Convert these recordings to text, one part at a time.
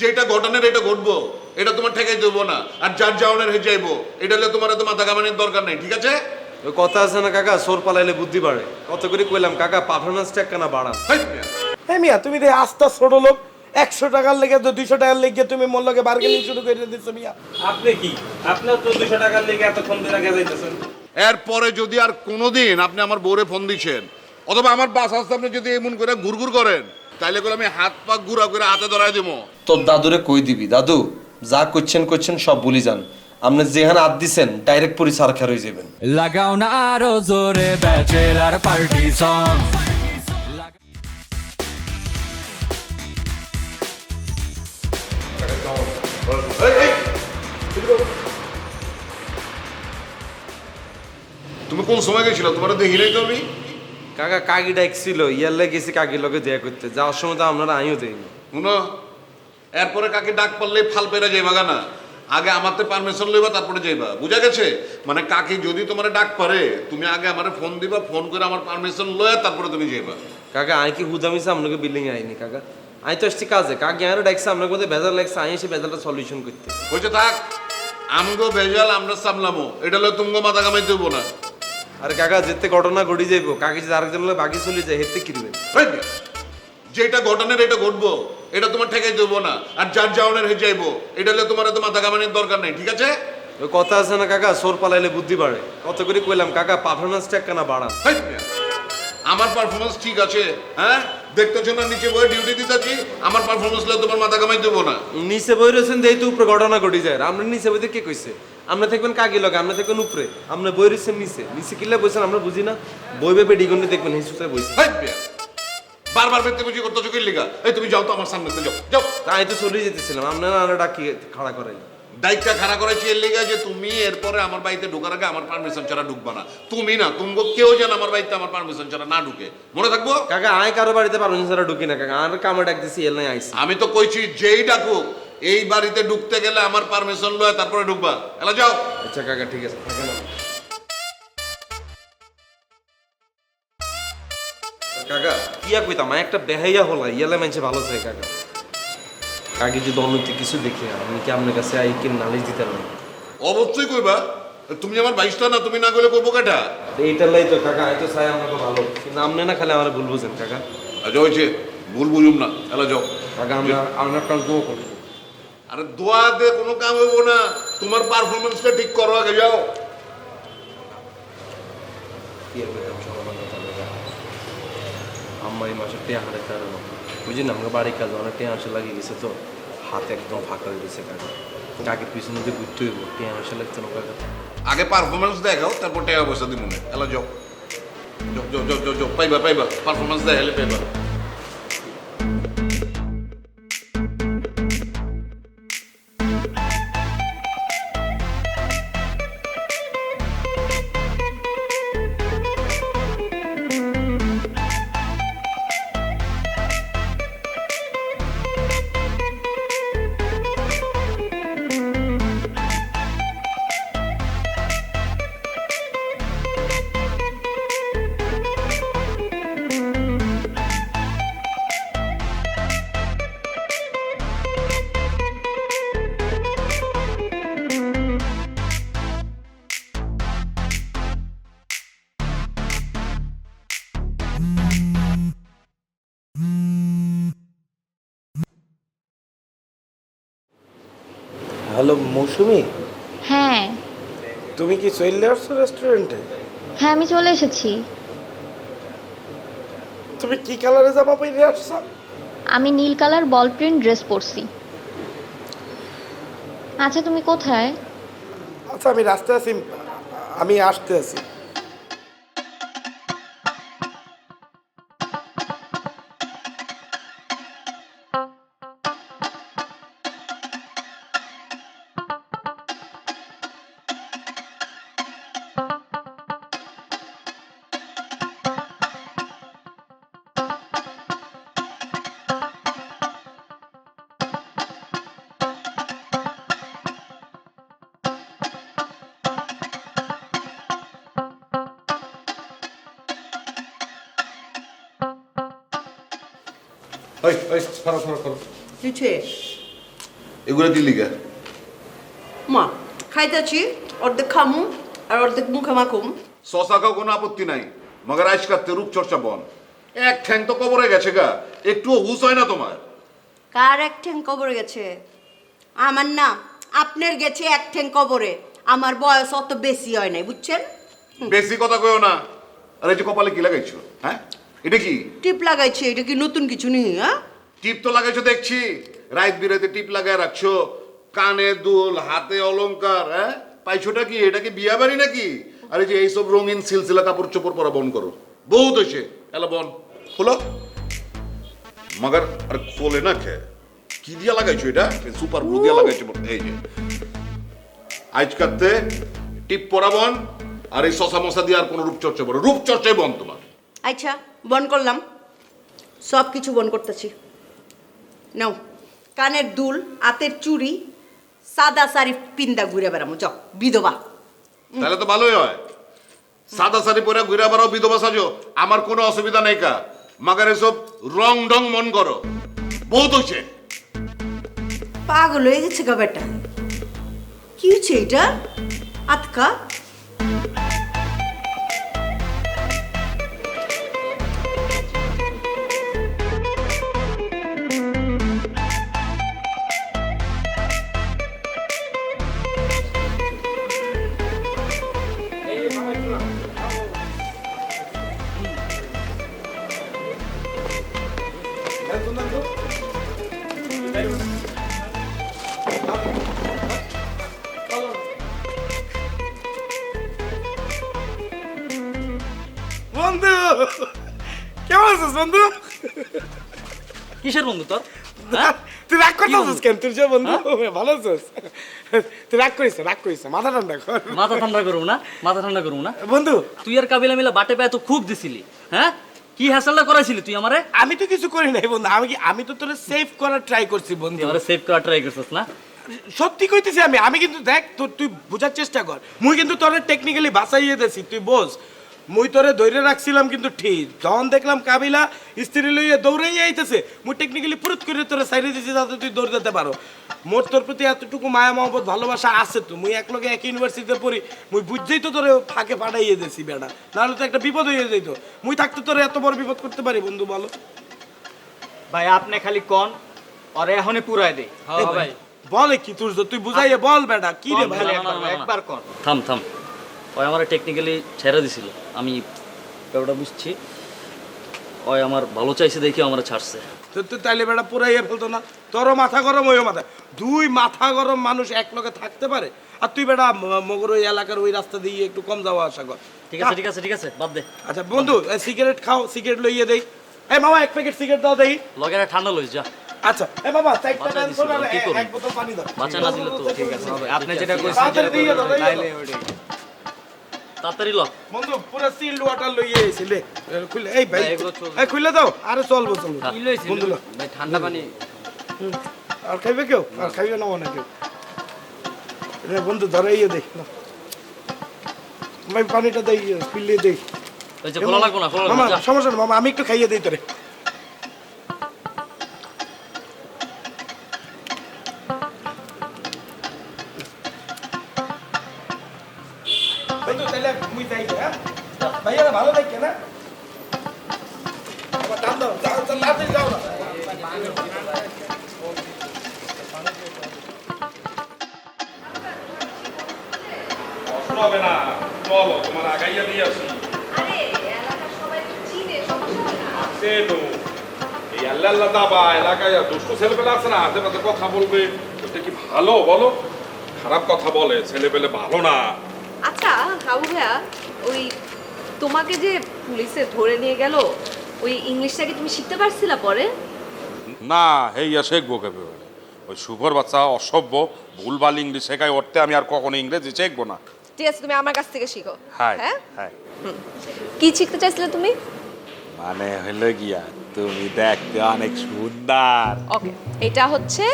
যেটা ঘটনার এটা ঘটবো, এটা তোমার ঠেকাই দেবো না। আর যার যাওয়ানের হয়ে যাইবো, এটা হলে তোমার এত মাথা কামানির দরকার নেই, ঠিক আছে? ওই কথা আছে না কাকা, সোর পালাইলে বুদ্ধি বাড়ে। কত করে কইলাম কাকা, পারফরমেন্সটা একখানা বাড়ান। হাই মিয়া, হ্যাঁ মিয়া, তুমি যে আস্তা ছোট লোক, 100 টাকার লেগে 200 টাকার লেগে তুমি মোর লগে বার্গেনিং শুরু করে দিচ্ছ মিয়া। আপনি কি আপনার তো 200 টাকার লেগে এতক্ষণ ধরে যাইতেছেন। এরপরে যদি আর কোনোদিন আপনি আমার বউরে ফোন দিচ্ছেন অথবা আমার বাস আসতে আপনি যদি এমন করে ঘুরঘুর করেন, তাইলে করে আমি হাত পা ঘুরা করে হাতে ধরাই দেবো। তোর দাদুরে কই দিবি, দাদু যা করছেন সব ভুলি যান। আপনি যেখানে হাত দিছেন ডাইরেক্ট পরি সারখার হয়ে যাবেন। লাগাও না আরো জোরে ব্যাচেলার পার্টি সং। তুমি কোন সময় গেছিল? তোমার দেখি নাই তো আমি। কাকা কাকি ডাকছিল, ইয়ারলে গেছি কাকির লগে দেখা করতে, যাওয়ার সময় তো আপনারা আইও দেয়নি। শুনো, এরপরে কাকে ডাক পারলে ফাল পেরে যাইবা গানা। আগে আমারতে পারমিশন লইবা, তারপরে যাইবা, বুঝা গেছে? মানে কাকি যদি তোমার ডাক পারে, তুমি আগে আমারে ফোন দিবা, ফোন করে আমার পারমিশন লয়া তারপরে তুমি যাইবা। কাকা আই কি হুদামিছে আপনাকে বিল্ডিং আইনি কাকা, আই তো আসছি কাজে। কাকি আরো ডাকছে আপনার মধ্যে ভেজাল লাগছে, আই এসে ভেজালটা সলিউশন করতে। হয়েছে থাক, আমগো ভেজাল আমরা সামলামো, এটা হলো তুমগো মাথা কামাই দেবো না। আরে কাকা যেতে ঘটনা ঘটি যাইবো, কাকি যদি আরেকজন লোক বাকি চলে যায় হেতে কিরবেন। এই মিয়া, যেটা ঘটনার এটা ঘটবো, এটা তোমার ঠেকাই দেবো না। আর যার যাওয়ানের হয়ে যাইবো, এটা হলে তোমার এত মাথা কামানির দরকার নেই, ঠিক আছে? ওই কথা আছে না কাকা, সোর পালাইলে বুদ্ধি বাড়ে। কত করে কইলাম কাকা, পারফরমেন্সটা একখানা বাড়ান। হাই মিয়া, আমার পারফরমেন্স ঠিক আছে, হ্যাঁ? দেখতেছো না নিচে বয়ে ডিউটি দিতেছি, আমার পারফরমেন্স হলে তোমার মাথা কামাই দেবো না। নিচে বই রয়েছেন দেই তো উপরে ঘটনা ঘটি যায়। আমরা নিচে বইতে কে কইছে? আমরা থাকবেন কাকি লগে, আমরা থাকবেন উপরে। আমরা বই রয়েছেন নিচে, নিচে কিল্লা বইছেন আমরা বুঝি না। বই ভেবে ডিগন্ডি দেখবেন হিসুতে বইছে। হাই মিয়া, বারবার বেতে বুঝি করতেছো কি লিগা? এই তুমি যাও তো আমার সামনে, যাও যাও। তাই তো চলে যেতেছিলাম, আপনারা আরো ডাকি খাড়া করাই। দায়িত্বটা খারাপ করেছি এর লিগা যে তুমি এরপরে আমার বাড়িতে ঢোকার আগে আমার পারমিশন ছাড়া ঢুকবা না। তুমি না, তুমি কেউ যেন আমার বাড়িতে আমার পারমিশন ছাড়া না ঢুকে, মনে থাকবো? কাকা আয় কারো বাড়িতে পারমিশন ছাড়া ঢুকি না কাকা, আর কামে ডাক দিছি এল নাই আইছি। আমি তো কইছি যেই ডাকুক, এই বাড়িতে ঢুকতে গেলে আমার পারমিশন লয় তারপরে ঢুকবা। এলা যাও। আচ্ছা কাকা ঠিক আছে, থাকেন আপনি। কাকা কিয়া কইতাম, একটা বেহাইয়া হলা ইয়ালে মানছে ভালো চাই কাকা। কাকি যদি অন্যতে কিছু দেখে আমি কি আপনার কাছে আই কি নালিশ দিতে পারবো? অবশ্যই কইবা, তুমি আমার বাইশটা না, তুমি না গেলে করবো কেটা? এইটার লাই তো কাকা, আমি তো চাই আপনাকে ভালো, কিন্তু আপনি না খালি আমার ভুল বুঝেন কাকা। আচ্ছা হয়েছে, ভুল বুঝুম না, এলা যাও। কাকা আমরা আপনার কাল দোয়া করবো। আরে দোয়া দে কোনো কাম হইব না, তোমার পারফরমেন্সটা ঠিক করো, আগে যাও। কি আর কইতাম সকালবেলা কাকা, আম্মা এই মাসে টেয়া হারে তার বুঝি না, আমাকে বাড়ির কাজ অনেক টেয়া আসে লাগিয়ে গেছে তো, হাত একদম ফাঁকা হয়ে গেছে কাকা। কাকে পিছনে দিয়ে ঘুরতে হইব, টেয়া আসে লাগছে না কাকা। আগে পারফরমেন্স দেখাও, তারপর টাকা পয়সা দিব না। এলা যাও, যাও যাও যাও যাও যাও, পাইবা পাইবা, পারফরমেন্স দেখালে পাইবা। হ্যালো মৌসুমি, হ্যাঁ তুমি কি চলে আসছো রেস্টুরেন্টে? হ্যাঁ আমি চলে এসেছি। তুমি কি কালারে জামা পরে আসছো? আমি নীল কালার বল প্রিন্ট ড্রেস পরছি। আচ্ছা তুমি কোথায়? আচ্ছা আমি রাস্তায় আছি, আমি আসতে আছি। এই এই, সরো সরো সরো। কিছু এগুলো কি লিগা? মা খাইতেছি, অর্ধেক খামু আর অর্ধেক মুখে মাখুম। শশা খাও কোনো আপত্তি নাই, মগর আইস কাটতে রূপচর্চা বন। এক ঠ্যাং তো কবরে গেছে গা, একটুও হুশ হয় না তোমার? কার এক ঠ্যাং কবরে গেছে? আমার না, আপনার গেছে এক ঠ্যাং কবরে। আমার বয়স অত বেশি হয় নাই, বুঝছেন? বেশি কথা কইও না। আর এই যে কপালে কি লাগাইছো, হ্যাঁ? এটা কি টিপ লাগাইছে? এটা কি নতুন কিছু নেই? হ্যাঁ, টিপ তো লাগাইছো দেখছি, রাত বিরাতে টিপ লাগায় রাখছো, কানে দুল, হাতে অলংকার, হ্যাঁ? পাইছোটা কি? এটা কি বিয়া বাড়ি নাকি? আর এই যে এইসব রঙিন সিলসিলা কাপড় চোপড় পরা বন করো, বহুত হয়েছে। এলা বন খোলো। মগর আর খোলে না খে, কি দিয়া লাগাইছো এটা? সুপার গ্লু দিয়া লাগাইছো। এই যে আজ কাটতে টিপ পরা বন, আর এই শশা মশা দিয়ে আর কোনো রূপচর্চা বলো, রূপচর্চাই বন তোমার। আচ্ছা বন করলাম, সব কিছু বন করতেছি। নাও কানের দুল, হাতের চুড়ি, সাদা শাড়ি পিন্দা ঘুরে বেড়ামো, যাও বিধবা। তাহলে তো ভালোই হয়, সাদা শাড়ি পরে ঘুরে বেড়াও, বিধবা সাজো, আমার কোনো অসুবিধা নেই কা। মাগার এসব রং ঢং মন করো, বহুত হয়েছে। পাগল হয়ে গেছে গা বেটা, কি হচ্ছে এটা? আতকা বন্ধু কেমন আছিস বন্ধু? কিসের বন্ধু তোর? তুই রাগ করতেছিস কেন? তুই যে বন্ধু ভালো আছিস? তুই রাগ করিস মাথা ঠান্ডা কর। মাথা ঠান্ডা করবো না, মাথা ঠান্ডা করবো না। বন্ধু তুই আর কাবিলা মিলা বাটে পায়ে তো খুব দিছিলি, হ্যাঁ? কি হ্যাসেলটা করাইছিলি তুই আমারে? আমি তো কিছু করি নাই বন্ধু, আমি তো তোরে সেভ করার ট্রাই করছি বন্ধু। তুই আমারে সেভ করার ট্রাই করছিস না? সত্যি কইতেছি আমি কিন্তু দেখ তুই বোঝার চেষ্টা কর, মুই কিন্তু তোরে টেকনিক্যালি বাঁচাইয়ে দিয়েছি, তুই বোঝ। মুই তোরে ধরে রাখছিলাম কিন্তু ঠিক, যখন দেখলাম কাবিলা স্ত্রী লইয়ে দৌড়াই আইতেছে, মুই টেকনিক্যালি ফুরুত করে তোরে সাইডে দিয়েছি যাতে তুই দৌড় দিতে পারো। মোর তোর প্রতি এতটুকু মায়া মহব্বত ভালোবাসা আছে তো, মুই এক লগে এক ইউনিভার্সিটিতে পড়ি, মুই বুঝছেই তো তোরে ফাঁকে পাঠাইয়ে দিয়েছি বেটা, নাহলে তো একটা বিপদ হয়ে যেত। মুই থাকতে তোরে এত বড় বিপদ করতে পারি বন্ধু, বলো? ভাই আপনি খালি কন ওরে এখনই পুরাই দে। এ ভাই বলে কি তুই বুঝাইয়ে বল বেটা, কি রে ভাই? একবার কন। থাম ওই আমার টেকনিক্যালি ছেড়ে দিছিল, আমি ব্যাপারটা বুঝছি। ওই আমার ভালো চাইছে দেখি আমার ছাড়ছে। তুই তাইলে বেটা পুরাইয়ে ফেলতো না? তোরও মাথা গরম, ওইও মাথা, দুই মাথা গরম মানুষ এক লগে থাকতে পারে? আর তুই বেটা মগর ওই এলাকার ওই রাস্তা দিয়ে একটু কম যাওয়া আসা কর। ঠিক আছে বাদ দে। আচ্ছা বন্ধু সিগারেট খাও, সিগারেট লইয়ে দেই। এই মামা এক প্যাকেট সিগারেট দাও দেই। লগে ঠান্ডা লইস যা। আচ্ছা এই বাবা চারটা বাঁচায় ক্যান্সেল দিছি, আর কি করবি? এক বোতল পানি দাও। বাঁচা না দিলে তো ঠিক আছে হবে, আপনি যেটা কইছেন তাড়াতাড়ি দিয়ে দাও, দিয়ে দাও। তাইলে ওইটাই। তাড়াতাড়ি ল। বন্ধু পুরো সিল্ড ওয়াটার লইয়ে এসেছিলে, খুলে এই ভাই ভাই, এগুলো চলবে। এই খুলে দাও, আরে চলবো কি লইছেন? বন্ধু লো। ভাই ঠান্ডা পানি। আর খাইবে কেউ? আর খাইবে না মনে কেউ? রে বন্ধু ধরে ইয়ে দেই না, ভাই পানিটা দেই, পিলিয়ে দেই। ওই যে খোলা লাগবো না, খোলা মামা লাগবো না, যা। সমস্যা না মামা, আমি একটু খাইয়ে দেই তোরে। বন্ধু তাহলে মুই যাই, হ্যাঁ ভাইয়া ভালো থাকে না? আবার দাম দাও, যাও তাড়াতাড়ি যাও না। কষ্ট হবে না, চলো তোমার আগাইয়া দিয়ে আসি। আছে তো, এই আল্লাহ দাবা এলাকায় দুষ্টু ছেলেপেলে আছে না, হাতে পাতে কথা বলবে, এটা কি ভালো বলো? খারাপ কথা বলে, ছেলেপেলে ভালো না। আচ্ছা হাবু ভাইয়া, ওই তোমাকে যে পুলিশে ধরে নিয়ে গেল, ওই ইংলিশটা কি তুমি শিখতে পারছিলা পরে? না হেইয়া শেখবো কেবে? ওই শুভর বাচ্চা অসভ্য ভুলভাল ইংলিশ শেখায়, ওরতে আমি আর কখনো ইংরেজি শিখবো না। ঠিক আছে, তুমি আমার কাছ থেকে শিখো। হাই হ্যাঁ, হাই। কি শিখতে চাইছিলে তুমি? মানে হলো গিয়া তুমি দেখতে অনেক সুন্দর। ওকে, এটা হচ্ছে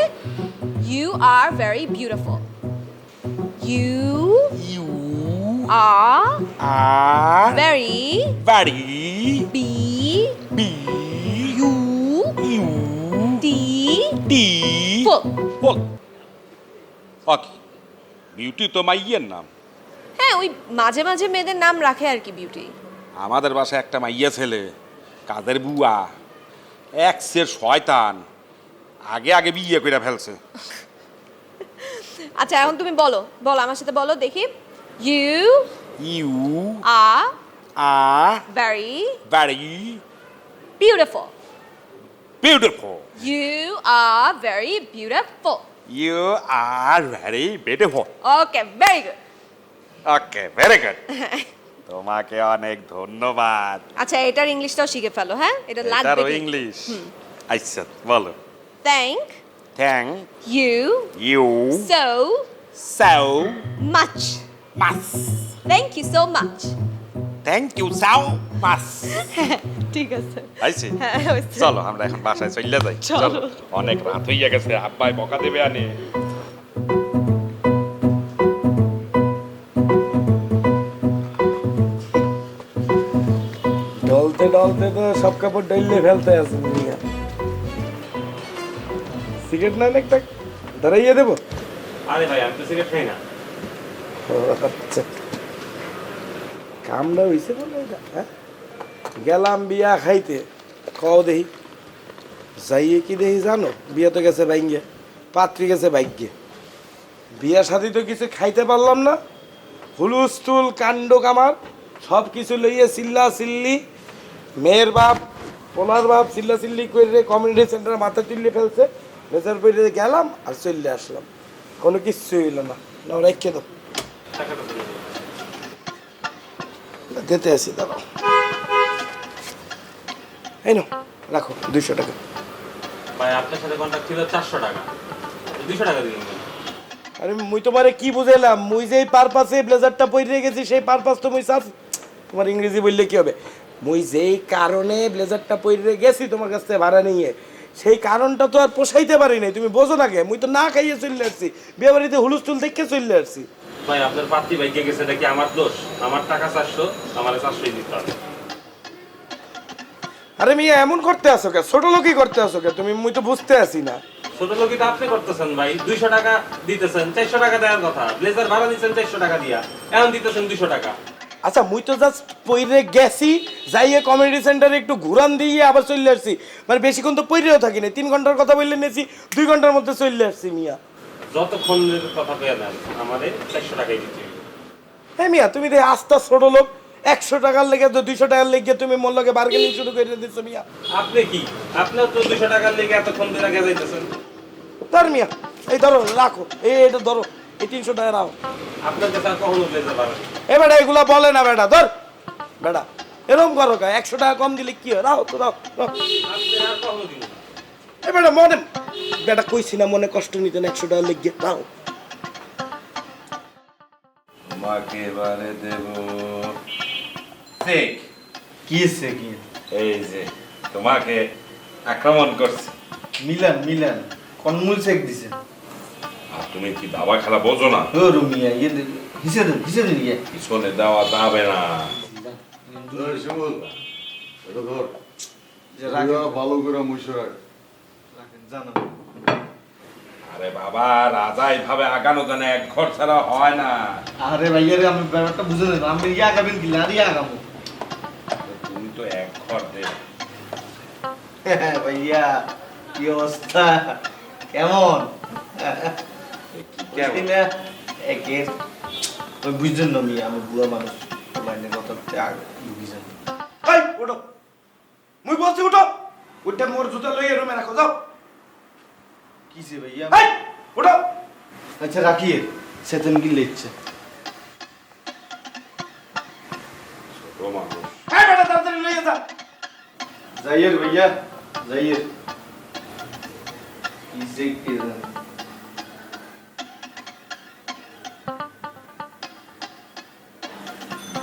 you are very beautiful. You are are very বাড়ি B B U U T T full. বল কি বিউটি তো মাইয়ের নাম। হ্যাঁ, ওই মাঝে মাঝে মেয়েদের নাম রাখে আর কি বিউটি। আমাদের বাসায় একটা মাইয়া ছেলে, কাদের বুয়া, এক্সের শয়তান, আগে আগে বিয়ে করে ফেলছে। আচ্ছা এখন তুমি বলো বলো আমার সাথে বলো দেখি। You you are are very very beautiful. Beautiful. You are very beautiful. You are very beautiful. Okay, very good. Okay, very good. তোমাকে অনেক ধন্যবাদ। আচ্ছা এটার ইংলিশটাও শিখে ফেলো, হ্যাঁ? এটা লাগবে। এটারও কিন্তু। ইংলিশ। আচ্ছা বলো। Thank thank you you so so much. Much. Thank you so much. Thank you so much. ঠিক আছে। আইছি। হ্যাঁ, হয়েছে। চলো আমরা এখন বাসায় চলে যাই। চলো। অনেক রাত হইয়া গেছে, আব্বাই বকা দেবে আনে। ডলতে ডলতে তো সব কাপড় ডললে ফেলতে আছে মিয়া। সিগারেট না একটা ধরাইয়ে দেবো? আরে ভাই আমি তো সিগারেট খাই না। ও, আচ্ছা কামটা হইছে বলে এটা, হ্যাঁ? গেলাম বিয়া খাইতে, কও দেহি যাইয়ে কি দেহি জানো? বিয়ে তো গেছে ভাইঙ্গে, পাত্রী গেছে ভাগ্যে। বিয়া শাদি তো কিছু খাইতে পারলাম না, হুলুস্থুল কাণ্ড কামার সব কিছু লইয়ে চিল্লা চিল্লি, মেয়ের বাপ পোলার বাপ চিল্লা চিল্লি করে কমিউনিটি সেন্টারে মাথা তুললে ফেলছে। বেচার পেটে গেলাম আর চলে আসলাম, কোনো কিচ্ছু হইল না। না রেখে দাও, দিতে আসি, দাঁড়াও। এই নাও রাখো 200 টাকা। ভাই আপনার সাথে কন্ট্যাক্ট ছিল 400 টাকা, 200 টাকা দিলেন। আরে মুই তোমারে কি বুঝাইলাম? মুই যেই পারপাসে ব্লেজারটা পরে গেছি সেই পারপাস তো মুই সাফ। তোমার ইংরেজি বললে কি হবে? মুই যেই কারণে ব্লেজারটা পরে গেছি তোমার কাছ থেকে ভাড়া নিয়ে, সেই কারণটা তো আর পোষাইতে পারি নাই। তুমি বোঝো না কে? মুই তো না খাইয়ে চলে আসছি, বিয়ে বাড়িতে হুলুস্থুল দেখে চলে আসছি। ভাই আপনার পাত্রী ভাইকে গেছে, এটা কি আমার দোষ? আমার টাকা 400, আমার 400 দিতে হবে। আরে মিয়া এমন করতে আসো কে? ছোট লোকই করতে আসো কে তুমি? মুই তো বুঝতে আসি না। ছোট লোকই তো আপনি করতেছেন ভাই। 200 টাকা দিতেছেন, 400 টাকা দেওয়ার কথা। ব্লেজার ভাড়া দিচ্ছেন 400 টাকা দিয়া, এখন দিতেছেন 200 টাকা। আচ্ছা মুই তো জাস্ট পইরে গেছি, যাইয়ে কমিউনিটি সেন্টারে একটু ঘুরান দিয়ে আবার চলে আসছি। মানে বেশিক্ষণ তো পইরেও থাকি না, 3 ঘন্টার কথা বললে নিয়েছি, 2 ঘন্টার মধ্যে চলে আসছি মিয়া। যতক্ষণের কথা কয়ে দেন আমাদের 400 টাকাই দিতে হবে। হ্যাঁ মিয়া, তুমি দেখে আস্তা ছোট লোক, 100 টাকার লেগে তো 200 টাকার লেগে তুমি মোর লগে বার্গেনিং শুরু করে দিচ্ছ মিয়া। আপনি কি আপনিও তো 200 টাকার লেগে এতক্ষণ ধরে আগে যাইতেছেন। ধর মিয়া, এই ধরো রাখো, এটা ধরো, এই 300 টাকা রাখো। আপনার কাছে আর কখনো ব্লেজার ভাড়া নেই। এ বেটা এগুলা বলে না বেটা, ধর বেটা এরকম করো কা? 100 টাকা কম দিলে কি হয়? রাখো তো, রাখো। আপনি আর কখনো দিন না। এ বেটা মনে বেটা কইছি না মনে কষ্ট নিতেন, 100 টাকা লেগে রাখো। তোমাকে এবারে দেব চেক। কি সে কি? এই যে তোমাকে আক্রমণ করছে। মিলান কোন মূল চেক দিছেন? আর তুমি কি দাবা খেলা বোঝো না? ও রুমিয়া হিসেবে ইয়ে পিছনে দেওয়া যাবে না। ভালো করে মুছে রাখ। জানো আরে বাবা, রাজা এইভাবে আগানো জানে, এক ঘর ছাড়া হয় না। আরে ভাইয়া রে আমি ব্যাপারটা বুঝে নেব। আমি ইয়া আগাবেন কি লারি আগামু? তুমি তো এক ঘর দে। ভাইয়া কি অবস্থা? কেমন? কেমন? একের ওই বুঝছেন না মিয়া, আমি বুড়া মানুষ, লাইনে কত ত্যাগ বুঝছেন। এই ওঠো, মুই বলছি ওঠো, ওটা মোর জুতা লইয়ে রুমে রাখো, যাও। কিসে ভাইয়া? এই ওঠো। আচ্ছা রাখিয়ে সেদিন কি লিখছে? ছোট মানুষ। এই বেটা তাড়াতাড়ি লইয়ে যা। যাইয়ের ভাইয়া যাইয়ের কিসে কে জানে?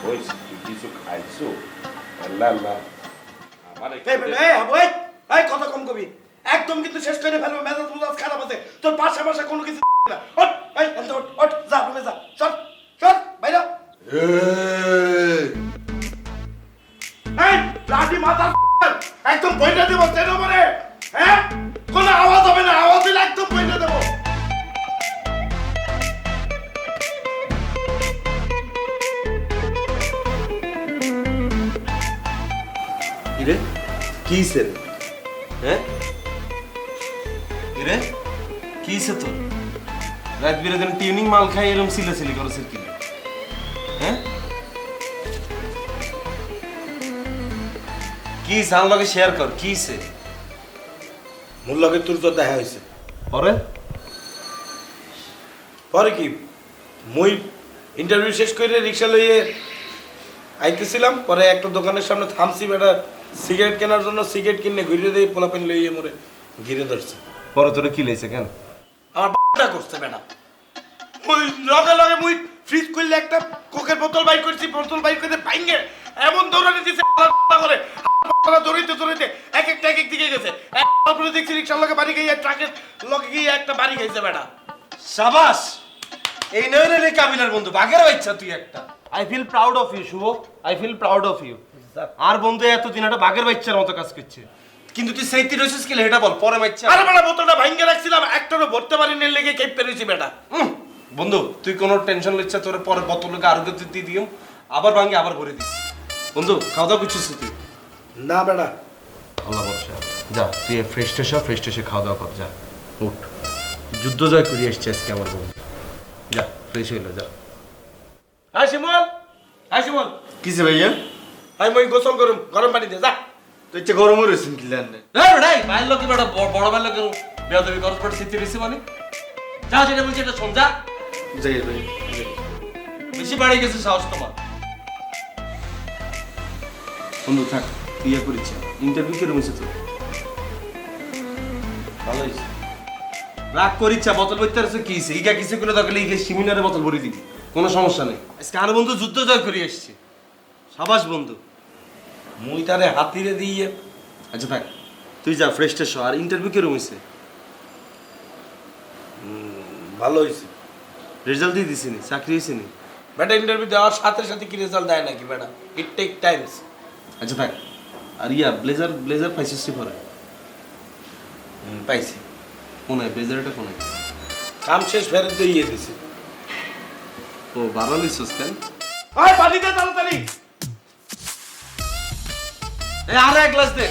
ওই তুই কিছু খাইছো? আল্লাহ আল্লাহ। আমার এই বেটা এই হাবু, এই কথা কম কবি, একদম কিন্তু শেষ করে ফেলবো। মেজাজ মুজাজ খারাপ আছে তোর, পাশে পাশে কোনো কিছু না। ওঠ এই অন্ত ওঠ, ওঠ যা রুমে যা, চল চল বাইরে। এই লাঠি মাথা একদম বইটা দেব তের উপরে, হ্যাঁ? কোনো আওয়াজ হবে না, আওয়াজ দিলে একদম বইটা দেব। কি স্যার? হ্যাঁ রে কি স্যার তোর রাত বিরাতে টিউনিং মাল খাই এরকম সিলাসিলি করো স্যার কি? হ্যাঁ কি সাল লগে শেয়ার কর কি স্যার? মোর লগে তোর তো দেখা হয়েছে। পরে পরে কি মুই ইন্টারভিউ শেষ করে রিক্সা লইয়ে আইতেছিলাম, পরে একটা দোকানের সামনে থামছি, বেটা সিগারেট কেনার জন্য সিগারেট কিনে ঘুরিয়ে দিয়ে পোলাপেন লইয়ে মোরে ঘিরে ধরছে। পরে তোরে কি লইছে কেন? আমার বাটা করছে বেটা। মুই লগে লগে মুই ফ্রিজ খুললে একটা কোকের বোতল বাইর করছি, বোতল বাইর করে ভাঙে এমন দৌড়ানি দিছে করে দৌড়াইতে দৌড়াইতে এক এক দিকে গেছে। তারপরে দেখছি রিক্সার লগে বাড়ি গিয়ে ট্রাকের লগে গিয়ে একটা বাড়ি খাইছে বেটা। সাবাস, এই নয় রে কাবিলার বন্ধু, বাঘের বাচ্চা তুই একটা। I feel proud of you Shubho, I feel proud of you. আর বন্ধু এতদিন একটা বাঘের বাচ্চার মতো কাজ করছে, কিন্তু তুই সেইটি রইছিস কি এটা বল পরে বাচ্চা। আরে বেটা বোতলটা ভাঙে রাখছিলাম, একটারও ভরতে পারিনি লেগে কেঁপে রইছি বেটা। বন্ধু তুই কোনো টেনশন লিচ্ছা, তোর পরে বোতলকে আরো দিয়ে দিও, আবার ভাঙে আবার ভরে দিস। বন্ধু খাওয়া দাওয়া করছিস তুই? না বেটা, আল্লাহ ভরসা। যা তুই ফ্রেশ ট্রেশে খাওয়া দাওয়া কর, যা উঠ। যুদ্ধ জয় করিয়ে এসছে আজকে আমার বন্ধু, যা ফ্রেশ হইলো যা। হ্যাঁ শিমল, হ্যাঁ শিমল, কিসে ভাইয়া? আমি মই গোসল করুম গরম পানি দে যা। তো ইচ্ছে গরম রয়েছেন কি জানলে? নাই ভাইয়ের লোক বেটা বড় ভাইয়ের লোক বেয়াদবি করস পড়ে সিটি রেসি মানে যা, যেটা বলছি এটা শোন যা। যাই ভাই, বেশি বাড়ি গেছে সাহস তোমার। বন্ধু থাক, তুই ইয়ে করিস। ইন্টারভিউ কিরকম হয়েছে তোর? ভালো হয়েছে। রাগ করিচ্ছা, বোতল বইতে আছে কি হয়েছে? ইগা কিছু করে দরকার ইগে সিমিনারে বোতল ভরে দিবি, কোনো সমস্যা নেই। আজকে আর বন্ধু যুদ্ধ জয় করে এসছে, সাবাস বন্ধু। মুই তারে হাতিরে দিয়ে। আচ্ছা থাক, তুই যা ফ্রেশ ট্রেশ হ। আর ইন্টারভিউ কিরকম হয়েছে? ভালো হয়েছে। রেজাল্ট দিয়ে দিছি নি? চাকরি হয়েছে নি? বেটা ইন্টারভিউ দেওয়ার সাথে সাথে কি রেজাল্ট দেয় নাকি বেটা? It take times. আচ্ছা থাক। আর ব্লেজার পাইছিস তুই পরে? পাইছি। কোনায় ব্লেজারটা কোনায়? কাম শেষ ফেরত দিয়ে দিছি। ও বারো লিসস কেন? ওই পানি দে তাড়াতাড়ি। এই আরে এক গ্লাস দে।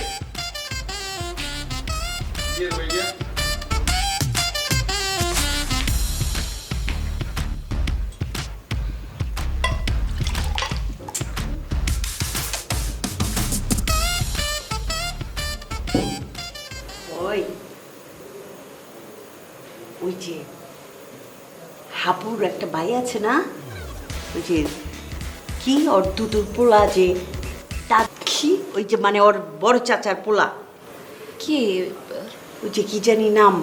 ওই ওই যে হাবুর একটা ভাই আছে না, ওই যে কি ওর দুধুর পোলা, যে তার কি ওই যে মানে ওর বড় চাচার পোলা, কি? ওই যে কি জানি নাম,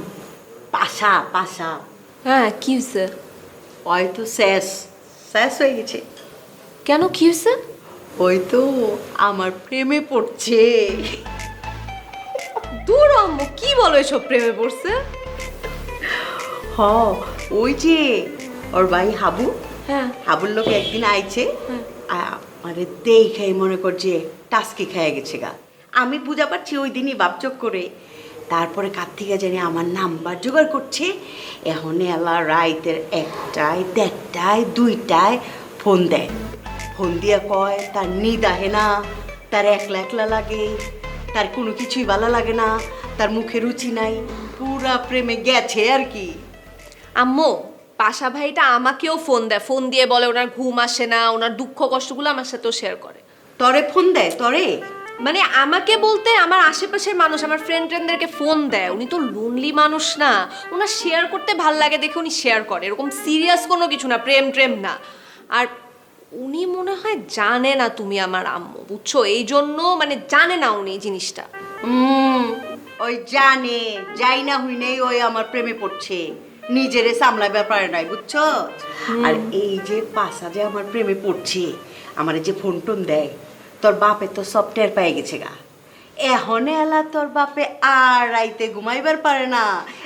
পাশা পাশা। হ্যাঁ, কি হয়েছে? ওই তো শেষ শেষ হয়ে গেছে। কেন, কি হয়েছে? ওই তো আমার প্রেমে পড়ছে। দূর আম্মু, কি বলো এসব? প্রেমে পড়ছে? হ, ওই যে ওর ভাই হাবু, হ্যাঁ। হাবুর লোক একদিন আইছে, হ্যাঁ। মানে দেখাই মনে করছে টাস্কি খেয়ে গেছে গা। আমি বুঝা পারছি ওই দিনই বাপচক করে। তারপরে কার্তিকা জানি আমার নাম্বার জোগাড় করছে। এখন এলা রাইতের 1টায় 1:30টায় 2টায় ফোন দেয়। ফোন দিয়া কয় তার নিদ আহে না, তার একলা একলা লাগে, তার কোনো কিছুই ভালো লাগে না, তার মুখে রুচি নাই, পুরা প্রেমে গেছে আর কি। আম্মু, পাশা ভাইটা আমাকেও ফোন দেয়, ফোন দিয়ে বলে ওনার ঘুম আসে না, ওনার দুঃখ কষ্টগুলো আমার সাথেও শেয়ার করে। তরে ফোন দেয়? তরে মানে আমাকে বলতে আমার আশেপাশের মানুষ, আমার ফ্রেন্ডদেরকে ফোন দেয়। উনি তো লোনলি মানুষ না, ওনার শেয়ার করতে ভাল লাগে দেখে উনি শেয়ার করে, এরকম সিরিয়াস কোনো কিছু না, প্রেম না। আর উনি মনে হয় জানে না তুমি আমার আম্মু, বুঝছো? এই জন্য মানে জানে না উনি এই জিনিসটা। ওই জানে, যাই না হই নেই, ওই আমার প্রেমে পড়ছে, নিজেরে সামলায় ব্যাপারে নাই, বুঝছো? আর এই যে পাশা যে আমার প্রেমে পড়ছে, আমার যে ফোন টোন দেয়, তোর বাপে তো সব টের পেয়ে গেছে গা। এখন এলা তোর বাপে আর রাইতে ঘুমাইবার পারে না।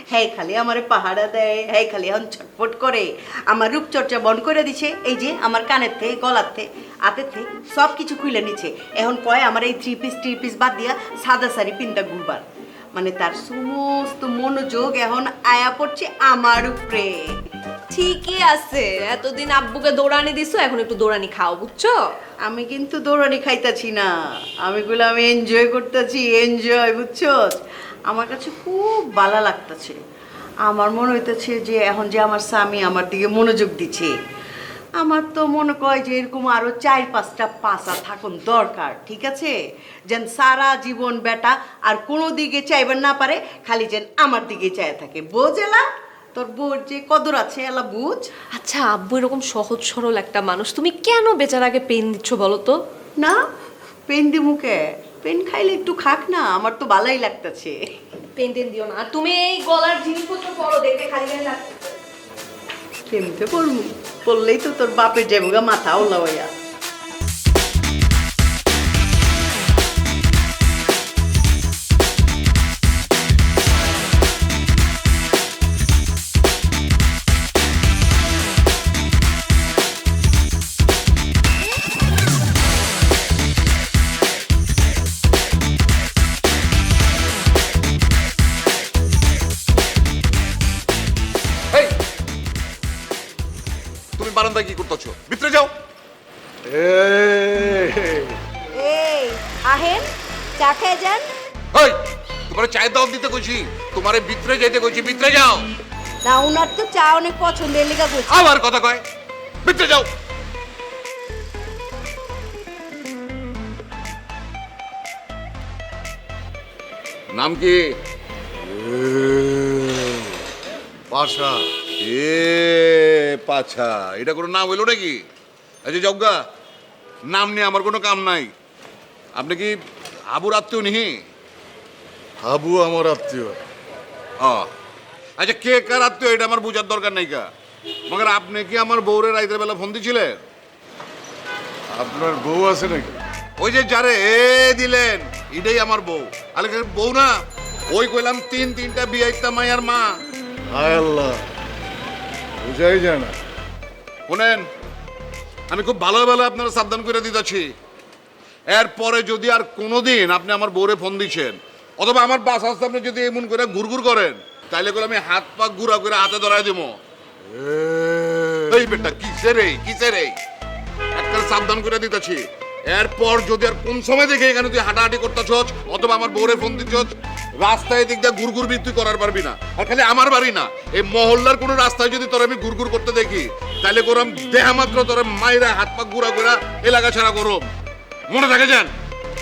হ্যাঁ খালি আমারে পাহারা দেয়, হ্যাঁ খালি এখন ছটফট করে। আমার রূপচর্চা বন্ধ করে দিছে। এই যে আমার কানের থেকে, গলার থেকে, হাতের থেকে সব কিছু খুলে নিচ্ছে। এখন কয় আমার এই থ্রি পিস বাদ দিয়া সাদা শাড়ি পিন্দা ঘুরবার। মানে তার সমস্ত মনোযোগ এখন আয়া পড়ছে আমার উপরে। ঠিকই আছে, এতদিন আব্বুকে দৌড়ানি দিছো, এখন একটু দৌড়ানি খাও, বুঝছো? আমি কিন্তু দৌড়ানি খাইতাছি না, আমি এনজয় করতেছি, এনজয়, বুঝছো? আমার কাছে খুব ভালো লাগতেছে। আমার মনে হইতেছে যে এখন যে আমার স্বামী আমার দিকে মনোযোগ দিচ্ছে, আমার তো মনে কয় যে এরকম আরো 4-5টা পাশা থাকুন দরকার, ঠিক আছে? যেন সারা জীবন বেটা আর কোনো দিকে চাইবার না পারে, খালি যেন আমার দিকে চাই থাকে। বোঝেলা তোর বোর যে কদর আছে, এলা বুঝ। আচ্ছা, আব্বু এরকম সহজ সরল একটা মানুষ, তুমি কেন বেচারাকে পেন দিচ্ছ বলো তো? না, পেন দি মুখে, পেন খাইলে একটু খাক না, আমার তো ভালোই লাগতেছে। পেন টেন দিও না, আর তুমি এই গলার জিনিসপত্র পরো, দেখতে খালি খালি লাগতেছে। কেমতে পড়বো? পড়লেই তো তোর বাপের যাবো মাথা ওলা হইয়া। এই, তুমি বারান্দায় কি করতেছো? ভিতরে যাও। এই আহেন, চা খেয়ে যান। এই, তোমার চায়ের দাওয়াত দিতে কইছি, তোমারে ভিতরে যেতে কইছি, ভিতরে যাও। না, উনার তো চা অনেক পছন্দের, লেগা করছে। আবার কথা কয়, ভিতরে যাও। নাম কি? পাশা। এ পাছা, এটা কোনো নাম হইলো নাকি? আচ্ছা জগ্গা, নাম নিয়ে আমার কোনো কাম নাই। আপনি কি আবুর আত্মীয় নিহি? হাবু আমার আত্মীয়। আচ্ছা, কে কার আত্মীয় এটা আমার বোঝার দরকার নাই কা, মগর আপনি কি আমার বউরে রাইতের বেলা ফোন দিছিলেন? আপনার বউ আছে নাকি? ওই যে যারে এ দিলেন, এটাই আমার বউ। আলে বউ না, ওই কইলাম তিনটা বিয়াইতা মাইয়ার মা। হায় আল্লাহ, বুঝাই যায় না। শুনেন, আমি খুব ভালো ভালো আপনারা সাবধান করে দিতেছি, এরপরে যদি আর কোনোদিন আপনি আমার বউরে ফোন দিচ্ছেন অথবা আমার বাস আসতে আপনি যদি এমন করে ঘুরঘুর করেন, তাইলে করে আমি হাত পা গুড়া করে হাতে ধরাই দেবো। এই বেটা কিসে রে একটা সাবধান করে দিতেছি, এরপর যদি আর কোন সময় দেখে এখানে তুই হাঁটাহাঁটি করতেছ অথবা আমার বউরে ফোন দিচ্ছ, রাস্তায় দিক দিয়ে ঘুরঘুর তুই করার পারবি না। আর খালি আমার বাড়ি না, এই মহল্লার কোনো রাস্তায় যদি তোর আমি ঘুরঘুর করতে দেখি, তাহলে করম দেহা মাত্র তোর মাইরা হাত পা গুড়া গুড়া এলাকা ছাড়া করম। মনে থাকে যান,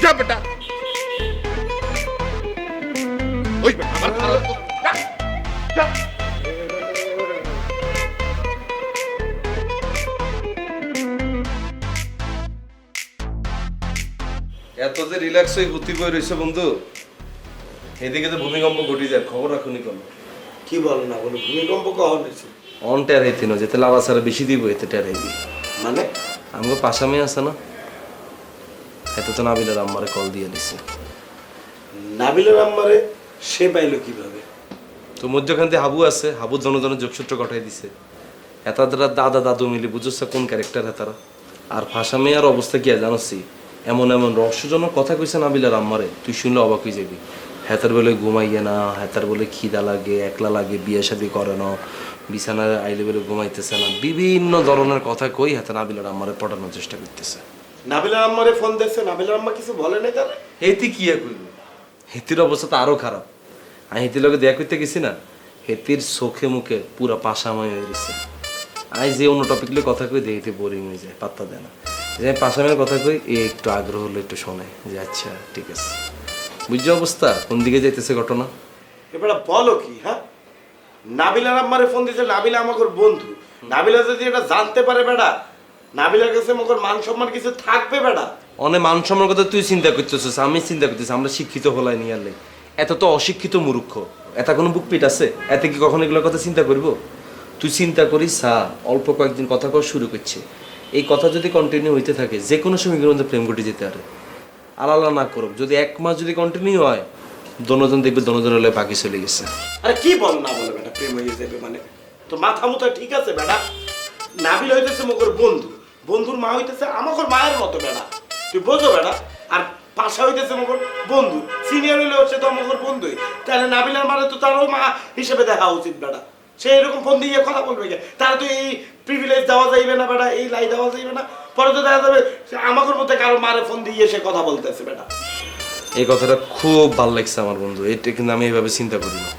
যা বেটা। ওই বেটা আমার খারাপ তো- যা, যা। এত যে রিল্যাক্স হয়ে ঘুরতে বই রয়েছে বন্ধু, এদিকে তো ভূমিকম্প ঘটি যায়, খবর রাখুনি কোন? কি বলো না বলো, ভূমিকম্প কখন হয়েছে? অন টের হইতে না, যেতে লাভা ছাড়া বেশি দিব এতে টের হইবি। মানে আমাকে পাশামি আছে না, এত তো নাবিলার আম্মারে কল দিয়ে দিছে। নাবিলার আম্মারে সে পাইলো কিভাবে? তো মধ্যখান থেকে হাবু আছে, হাবু জনজনের যোগসূত্র ঘটাই দিছে। এতাদরা দাদা দাদু মিলি বুঝছে কোন ক্যারেক্টার হেতারা। আর ফাঁসা মেয়ার অবস্থা কি জানোসি, এমন এমন রহস্যজনক কথা কইছে নাবিলার আম্মারে, তুই শুনলে অবাক হয়ে যাবি। হেতার বলে ঘুমাইয়ে না, হেতার বলে খিদা লাগে, একলা লাগে, বিয়ে শাদি করে না, বিছানায় আইলে বলে ঘুমাইতেছে না, বিভিন্ন ধরনের কথা কই হেতা নাবিলার আম্মারে পটানোর চেষ্টা করতেছে। নাবিলার আম্মারে ফোন দিচ্ছে, নাবিলার আম্মা কিছু বলে নাই তাহলে? হেতি কি কইব, হেতির অবস্থা তো আরো খারাপ। আমি হেতির লগে দেখা করতে গেছি না, হেতির চোখে মুখে পুরা পাশাময় হয়ে গেছে। আমি যে অন্য টপিক নিয়ে কথা কই দেখতে বোরিং হয়ে যায়, পাত্তা দেয় না। যে আমি পাশামের কথা কই এ একটু আগ্রহ হলো, একটু শোনে যে আচ্ছা ঠিক আছে, বুঝছো অবস্থা কোন দিকে যাইতেছে ঘটনা। এবার বলো কি? হ্যাঁ, নাবিলার আম্মারে ফোন দিচ্ছে, নাবিলা আমার বন্ধু, নাবিলা যদি এটা জানতে পারে বেটা, নাবিলার কাছে আমার মান সম্মান কিছু থাকবে বেটা? অনেক মান সম্মান কথা তুই চিন্তা করতেছিস, আমি চিন্তা করতেছি, আমরা শিক্ষিত হলাই নিয়ে আনলে এত তো অশিক্ষিত মূর্খ, এত কোনো বুক পিট আছে, এতে কি কখনো এগুলোর কথা চিন্তা করবো? তুই চিন্তা করিস অল্প কয়েকদিন কথা কওয়া শুরু করছে, এই কথা যদি কন্টিনিউ হইতে থাকে যে কোনো সময় কিন্তু প্রেম ঘটে যেতে পারে। আলাদা না করুক, যদি 1 মাস যদি কন্টিনিউ হয়, দনোজন দেখবে দনোজন হলে বাকি চলে গেছে। আরে কি বল না বলে বেটা, প্রেম হয়ে যাবে মানে? তো মাথা মুথা ঠিক আছে বেটা? নাবিল হইতেছে মোর বন্ধু, বন্ধুর মা হইতেছে আমার মায়ের মতো বেটা, তুই বোঝো বেটা? আর পাশা হইতেছে মোর বন্ধু, সিনিয়র হইলে হচ্ছে তো আমার বন্ধুই, তাহলে নাবিলার মারে তো তারও মা হিসেবে দেখা উচিত বেটা। সে এরকম ফোন দিয়ে কথা বলবে কে? তার তো এই প্রিভিলেজ দেওয়া যাইবে না বেটা, এই লাই দেওয়া যাইবে না। পরে তো দেখা যাবে আমাদের মধ্যে কারো মারে ফোন দিয়ে সে কথা বলতেছে বেটা। এই কথাটা খুব ভালো লাগছে আমার বন্ধু, এটা কিন্তু আমি এইভাবে চিন্তা করি না।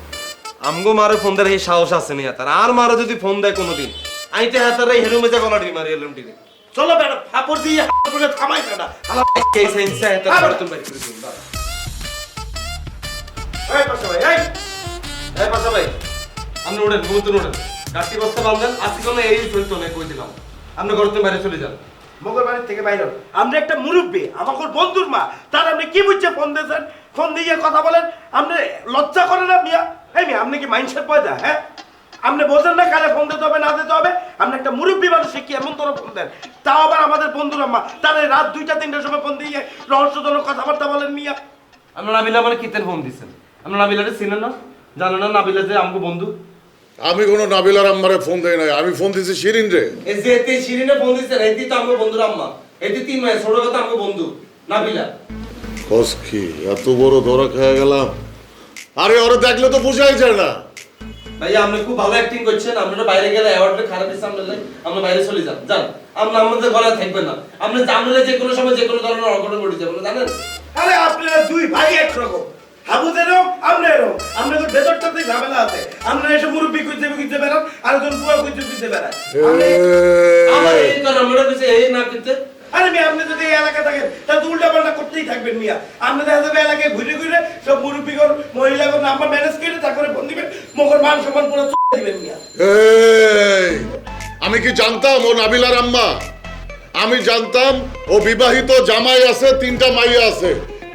আমগো মারে ফোন দেওয়ার এই সাহস আছে নি তার, আর মারে যদি ফোন দেয় কোনোদিন আইতে হাতার এই হেরুমে যা গলাটি মারি এলুম টিকে। চলো বেটা, ফাপড় দিয়ে করে থামাই বেটা। এই সেন্সে হাতার পরে তুমি বাড়ি করে দিন। এই পাশা ভাই, এই পাশা ভাই, আপনি ওঠেন, ঘুমোতে ওঠেন, গাছটি বস্তা বাঁধেন, আজকে কোনো এই চলতো না, কই দিলাম। আপনি ঘর থেকে বাইরে চলে যান। মগর বাড়ির থেকে বাইরে আমরা একটা মুরব্বী, আমাকে বন্ধুর মা, তার আপনি কি বুঝছে ফোন দিয়েছেন? ফোন দিয়ে কথা বলেন, আপনি লজ্জা করেন না মিয়া? এই মিয়া, আপনি কি মাইন্ডসেট পয়দা? হ্যাঁ, আপনি বোঝেন না কারে ফোন দিতে হবে না দিতে হবে? আপনি একটা মুরব্বী মানুষে কি এমন তোর ফোন দেন? তাও আবার আমাদের বন্ধুর আম্মা, তার রাত 2টা-3টার সময় ফোন দিয়ে রহস্যজনক কথাবার্তা বলেন মিয়া। আপনার নাবিলা মানে কিতেন ফোন দিচ্ছেন? আপনার নাবিলারে চিনেন না, জানেন না নাবিলা যে আমগো বন্ধু? আমি কোনো নাবিলার আম্মারে ফোন দেই নাই, আমি ফোন দিছি শিরিন রে। এই যে এতে শিরিনে ফোন দিচ্ছেন, এটি তো আমগো বন্ধুর আম্মা, এটি 3 মাস ছোট কথা আমগো বন্ধু নাবিলা। কস কি এত বড় ধরা খেয়ে গেলাম? আরে ওরে দেখলে তো বোঝাই যায় না। ভাইয়া আপনি খুব ভালো অ্যাক্টিং করছেন, আপনারা বাইরে গেলে অ্যাওয়ার্ডটা খারাপ দিচ্ছে আপনাদের, আমরা বাইরে চলে যান, যান, আপনি আমাদের গলায় থাকবেন না, আপনি আপনারা যে কোনো সময় যে কোনো ধরনের অঘটন ঘটে যাবে জানেন। আরে আপনারা দুই ভাই একরকম, হাবু যেরকম আপনি এরকম, আপনাদের ভেতরটাতে ঝামেলা আছে। আপনারা এসে মুরব্বী খুঁজতে বেড়ান, আর একজন বুয়া খুঁজতে বেড়ান। আমার এই তো আমরা কিছু এই না করতে। আরে মিয়া, আপনি যদি এই এলাকা থাকেন তাহলে তো উল্টা পাল্টা করতেই থাকবেন মিয়া। আপনি দেখা যাবে এলাকায় ঘুরে ঘুরে সব মুরব্বীগণ মহিলাগণ নাম্বার ম্যানেজ করে তারপরে ফোন দিবেন, মগর মান সম্মান পুরো দিবেন মিয়া। এই, আমি কি জানতাম ও নাবিলার আম্মা? আমি জানতাম ও বিবাহিত, জামাই আছে, 3টা মাইয়া আছে।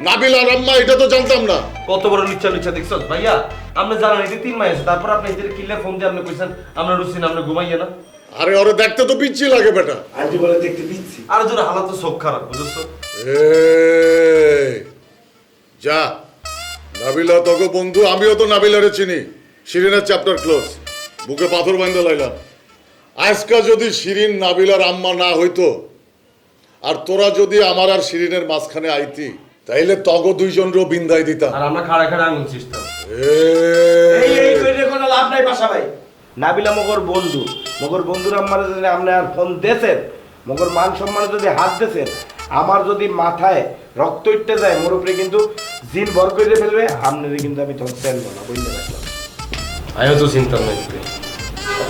নাবিলার আম্মা এটা তো জানতাম না। কত বড় লুচ্চা লুচ্চা দেখছো ভাইয়া? আপনি জানেন এটি 3 মাস, তারপর আপনি এদের কিল্লার ফোন দিয়ে আপনি কইছেন আমরা রুচিন, আপনি ঘুমাইয়ে না। আরে ওরে দেখতে তো পিচ্ছি লাগে বেটা। আন্টি বলে দেখতে দিচ্ছি। আর জোর হালাত তো চোখ খারাপ, বুঝছো? এই, যা, নাবিলা তোকে বন্ধু, আমিও তো নাবিলারে চিনি। শিরিনের চ্যাপ্টার ক্লোজ, বুকে পাথর বাঁধতে লাইলাম। আজকা যদি শিরিন নাবিলার আম্মা না হইতো, আর তোরা যদি আমার আর শিরিনের মাঝখানে আইতি, তাইলে তগো 2জনেরও বিন্দাই দিতাম। আর আমরা খাড়া খাড়া আঙুল চিস্তাম। এই কইরে কোনো লাভ নাই পাশা ভাই। নাবিলা মগর বন্ধু, মগর বন্ধুর আম্মারে যদি আপনি আর ফোন দেছেন, মগর মান সম্মানে যদি হাত দেছেন, আমার যদি মাথায় রক্ত উঠতে যায় মোর উপরে কিন্তু জিন ভর করে ফেলবে। আপনারে কিন্তু আমি তখন ফেলবো না, বলতে রাখলাম। আমিও তো চিন্তা নাই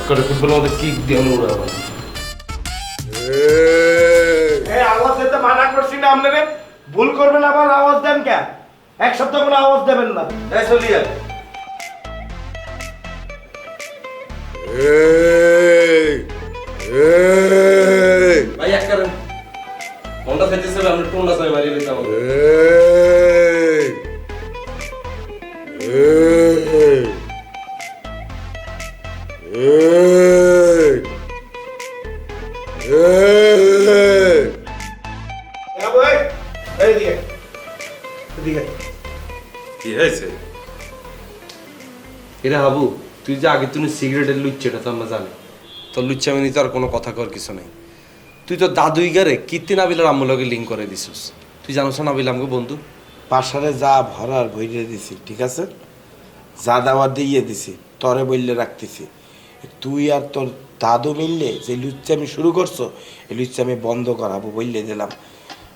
করে ফুটবল আমাদের কিক দিয়ে উড়ে আবার। এই আওয়াজ দিতে মানা করছি না আপনারে, ভুল করবেন আবার আওয়াজ দেন কেন? এক সপ্তাহ কোনো আওয়াজ দেবেন না। এই চলিয়ে ভাই এক করেন কোনটা খেতেছে আপনি কোনটা সময় মারিয়ে দিতে আমাকে। কি হয়েছে? এরা হাবু, তুই যে আগে তুমি সিগারেটের লুচ্ছি, এটা তো আমরা জানি। তোর লুচ্চামি নিতে আর কোনো কথা কর কিছু নেই। তুই তো দাদুই গারে কীর্তি নাবিলার আম্মুলকে লিঙ্ক করে দিছিস। তুই জানোস না নাবিল আমাকে বন্ধু? পাশারে যা ভরার বইলে দিছি, ঠিক আছে, যা দাওয়ার দিয়ে দিছি, তরে বললে রাখতেছি। তুই আর তোর দাদু মিললে যে লুচ্চামি শুরু করছো, এই লুচ্চামি বন্ধ করাবো বললে দিলাম।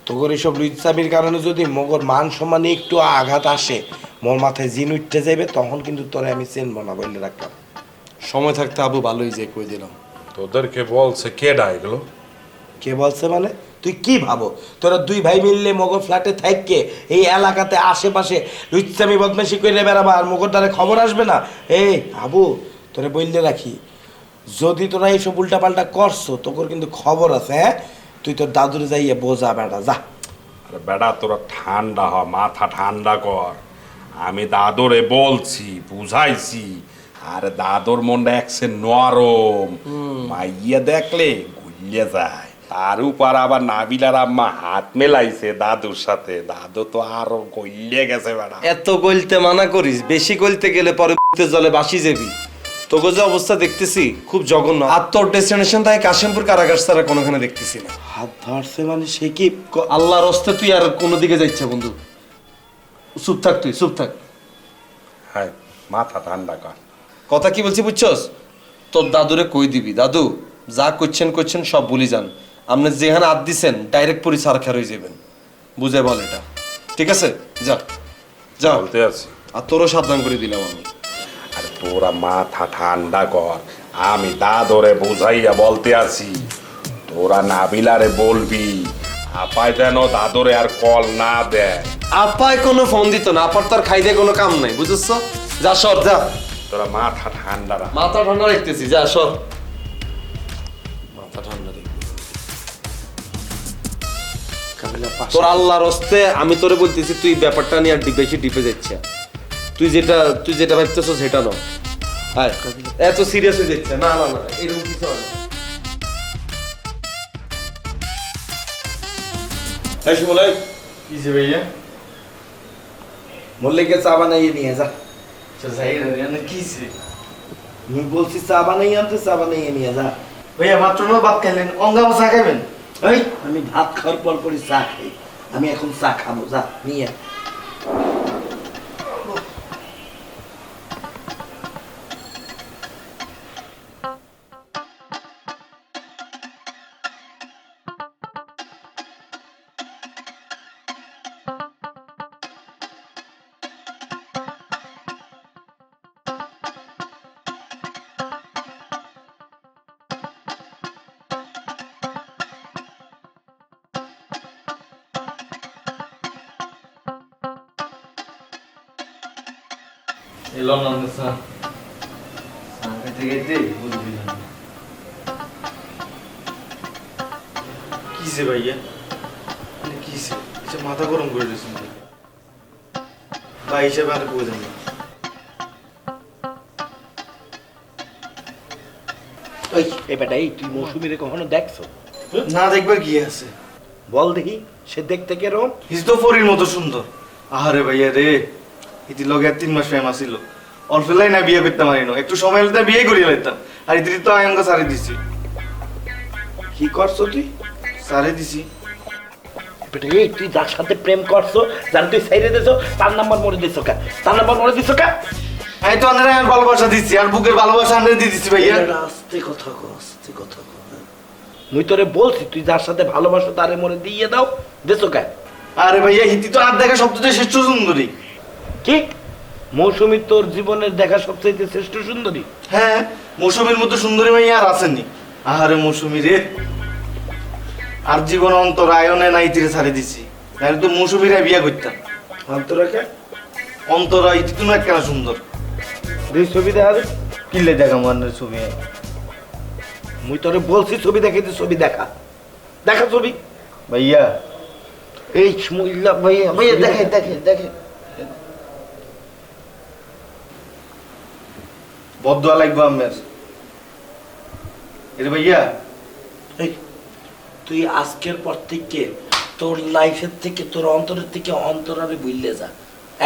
তোর এইসব লুচ্চামির কারণে যদি মগর মান সম্মানে একটু আঘাত আসে, মোর মাথায় জিন উঠতে যাবে, তখন কিন্তু তোরে আমি চেনবো না বললে রাখলাম। সময় থাকতে আবু ভালোই যে কই দিলাম। তোদেরকে বলছে কে ডাইগলো? কে বলছে মানে? তুই কি ভাবো তোরা দুই ভাই মিললে মগর ফ্ল্যাটে থাককে এই এলাকাতে আশেপাশে লুচ্চামি বদমাশি করে বেড়াবা, আর মগর দ্বারে খবর আসবে না? এই আবু, তোরে বললে রাখি, যদি তোরা এইসব উল্টাপাল্টা করছো, তোর কিন্তু খবর আছে। হ্যাঁ, তুই তোর দাদুরে যাইয়ে বোঝা বেটা, যা। আরে বেটা তোরা ঠান্ডা হ, মাথা ঠান্ডা কর। আমি দাদরে বলছি, বুঝাইছি, আরে দাদর মনটা একসে নরম, মাইয়া দেখলে গুলিয়ে যায়। তার উপর আবার নাবিলার আম্মা হাত মেলাইছে দাদুর সাথে, দাদু তো আরো গলিয়ে গেছে বেটা। এত গলতে মানা করিস, বেশি গলতে গেলে পরে জলে বাসি যাবি। তোকে যে অবস্থা দেখতেছি খুব জঘন্য। আর তোর ডেস্টিনেশন তাই কাশিমপুর কারাগার ছাড়া কোনোখানে দেখতেছি না। হাত ধরছে মানে সে কি? আল্লাহর হস্তে তুই আর কোনো দিকে যাচ্ছে বন্ধু, চুপ থাক, তুই চুপ থাক। হ্যাঁ, মাথা ঠান্ডা কর। কথা কি বলছি বুঝছস? তোর দাদুরে কই দিবি দাদু যা করছেন সব ভুলি যান আপনি যেখানে হাত দিছেন ডাইরেক্ট পুরি সারখার হয়ে যাবেন বুঝে বল এটা ঠিক আছে যা যা বলতে আছি আর তোরও সাবধান করে দিলাম আমি আরে তোরা মাথা ঠান্ডা কর আমি দাদরে বুঝাইয়া বলতে আছি তোরা নাবিলারে বলবি আপাই যেন দাদরে আর কল না দেয় আপায় কোনো ফোন দিত না আপার তার খাইতে কোনো কাম নাই বুঝেছ যা সর যা তোরা মাথা ঠান্ডা রাখ মাথা ঠান্ডা রাখতেছি যা সর মাথা ঠান্ডা তোর আল্লাহর হস্তে আমি তোরে বলতেছি তুই ব্যাপারটা নিয়ে আর বেশি ডিপে যাচ্ছে তুই যেটা ভাবতেছ সেটা নয় হ্যাঁ এত সিরিয়াস হয়ে যাচ্ছে না না না এরকম কিছু হয় না এই সুমলাই কিসে ভাইয়া মল্লিকে চা বানাইয়ে নিয়ে যা যাই রে কিসে মুই বলছি চা বানাইয়ে আনতে চা বানাইয়ে নিয়ে যা ভাইয়া মাত্র না ভাত খাইলেন অঙ্গামা চা খাইবেন এই আমি ভাত খাওয়ার পর পরই চা খাই আমি এখন চা খাবো যা নিয়ে আয়। এলো না স্যার সাংঘাতে গেতে বুঝবি না কিসে ভাইয়া মানে কিসে এটা মাথা গরম করে দিয়েছেন ভাই হিসেবে আর কই জানি এই বেটা এই তুই মৌসুমীরে কখনো দেখছো না দেখবার কি আছে বল দেখি সে দেখতে কেরম হিজ তো ফরির মতো সুন্দর আহারে ভাইয়া রে ইতি লগে 3 মাস প্রেম আসিল অল্প লাই না বিয়ে করতে পারিনো একটু সময় হলে বিয়ে করিয়ে লাইতাম আর ইতি তো আয়ঙ্গ সারি দিছি কি করছো তুই সারি দিছি বেটা এই তুই যার সাথে প্রেম করছো যার তুই সাইরে দিছো তার নাম্বার মরে দিছো কা তার নাম্বার মরে দিছো কা আমি তো আনারে আর ভালোবাসা দিচ্ছি আর বুকের ভালোবাসা আনারে দিয়ে দিচ্ছি ভাইয়া আস্তে কথা কর আস্তে কথা কর মুই তোরে বলছি তুই যার সাথে ভালোবাসো তারে মরে দিয়ে দাও দিছো কা আরে ভাইয়া হিতি তো আর দেখা সবচেয়ে শ্রেষ্ঠ সুন্দরী কি মৌসুমী তোর জীবনের দেখা সবচেয়ে শ্রেষ্ঠ সুন্দরী হ্যাঁ মৌসুমীর মতো সুন্দরী মাইয়া আর আসেনি আহারে মৌসুমী রে আর জীবন অন্তরায়নে নাই তীরে ছাড়ে দিছি নাহলে তো মৌসুমীরা বিয়া করতাম অন্তরাকে অন্তরা ইতি তুমি কেন সুন্দর দুই ছবি দেখা দে কিল্লে দেখা মানের ছবি মুই তোরে বলছি ছবি দেখাইতে ছবি দেখা দেখা ছবি ভাইয়া এই মুইল্লা ভাইয়া ভাইয়া দেখে দেখে দেখে বদুয়া লাগবে আমার এরে ভাইয়া এই তুই আজকের পর থেকে তোর লাইফের থেকে তোর অন্তরের থেকে অন্তরারে বললে যা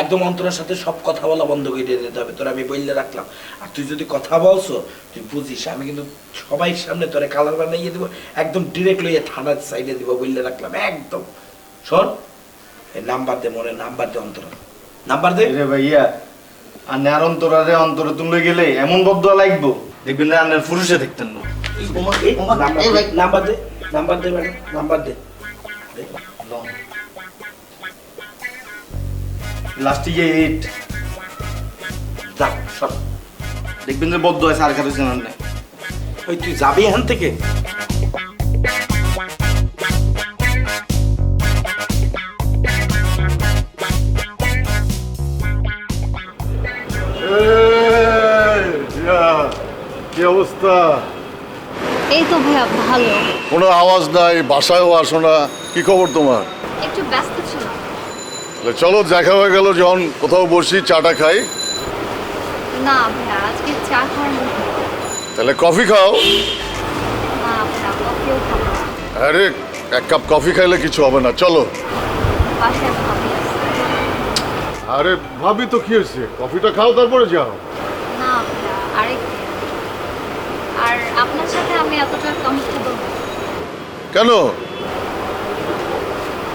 একদম অন্তরের সাথে সব কথা বলা বন্ধ করে দিতে হবে তোর আমি বললে রাখলাম আর তুই যদি কথা বলছো তুই বুঝিস আমি কিন্তু সবাই সামনে তোরে কালার বানাইয়ে দিব একদম ডিরেক্ট লইয়ে থানার সাইডে দিব বললে রাখলাম একদম শোন এই নাম্বার দে মনে নাম্বার দে অন্তরা নাম্বার দে এরে ভাইয়া আর নেয়ার অন্তরারে অন্তরে তুমি গেলে এমন বদুয়া লাগবো দেখবেন না আনের পুরুষে দেখতেন না নাম্বার দে নাম্বার দে ম্যাডাম নাম্বার দে লাস্টে গিয়ে 8 যা সব দেখবেন যে বদুয়া সার কাছে না ওই তুই যাবি এখান থেকে কি অবস্থা এই তো ভাইয়া ভালো। কোনো আওয়াজ নাই বাসায়ও আসো না কি খবর তোমার একটু ব্যস্ত ছিল। তাহলে চলো দেখা হয়ে গেল যখন কোথাও বসি চাটা খাই না ভাইয়া আজকে চা খাওয়ার মুড নেই। তাহলে কফি খাও না ভাইয়া কফিও খাবো না। আরে এক কাপ কফি খাইলে কিছু হবে না চলো বাসায় ভাবি আছে। আরে ভাবি তো কি হয়েছে কফিটা খাও তারপরে যাও না ভাইয়া আরেকদিন। আর আপনার সাথে আমি এতটা কমফোর্টেবল না। কেন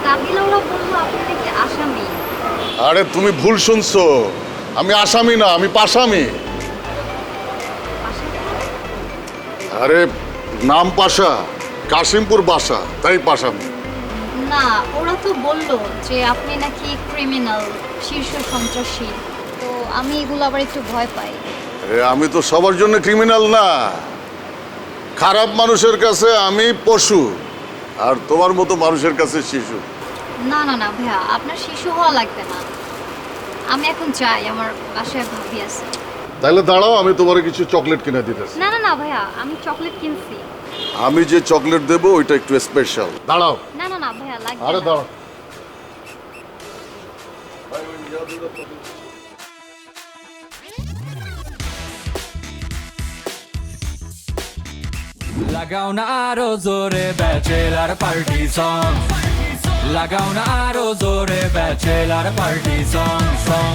কাবিলা ওরা বললো আপনি নাকি আসামি। আরে তুমি ভুল শুনছো আমি আসামি না আমি পাসামি আরে নাম পাশা, কাশিমপুর বাসা, তাই পাশামি। না, ওরা তো বললো যে আপনি নাকি ক্রিমিনাল, শীর্ষ সন্ত্রাসী। তো আমি এগুলো আবার একটু ভয় পাই। আরে আমি তো সবার জন্য ক্রিমিনাল না, খারাপ মানুষের কাছে আমি পশু, আর তোমার মতো মানুষের কাছে শিশু। না না না ভাইয়া, আপনার শিশু হওয়া লাগবে না। আমি এখন চাই, আমার বাসায় ভাবি আছে। তাহলে দাঁড়াও, আমি তোমার কিছু চকলেট কিনে দিতেছি। না না না ভাইয়া, আমি চকলেট কিনছি। আমি যে চকলেট দেবো ওইটা একটু স্পেশাল। দাঁড়াও। না না না ভাইয়া, লাগবে আরে না। দাঁড়াও। লাগাও না আরো জোরে ব্যাচেলার পার্টি সং, লাগাও না আরো জোরে ব্যাচেলার পার্টি সং সং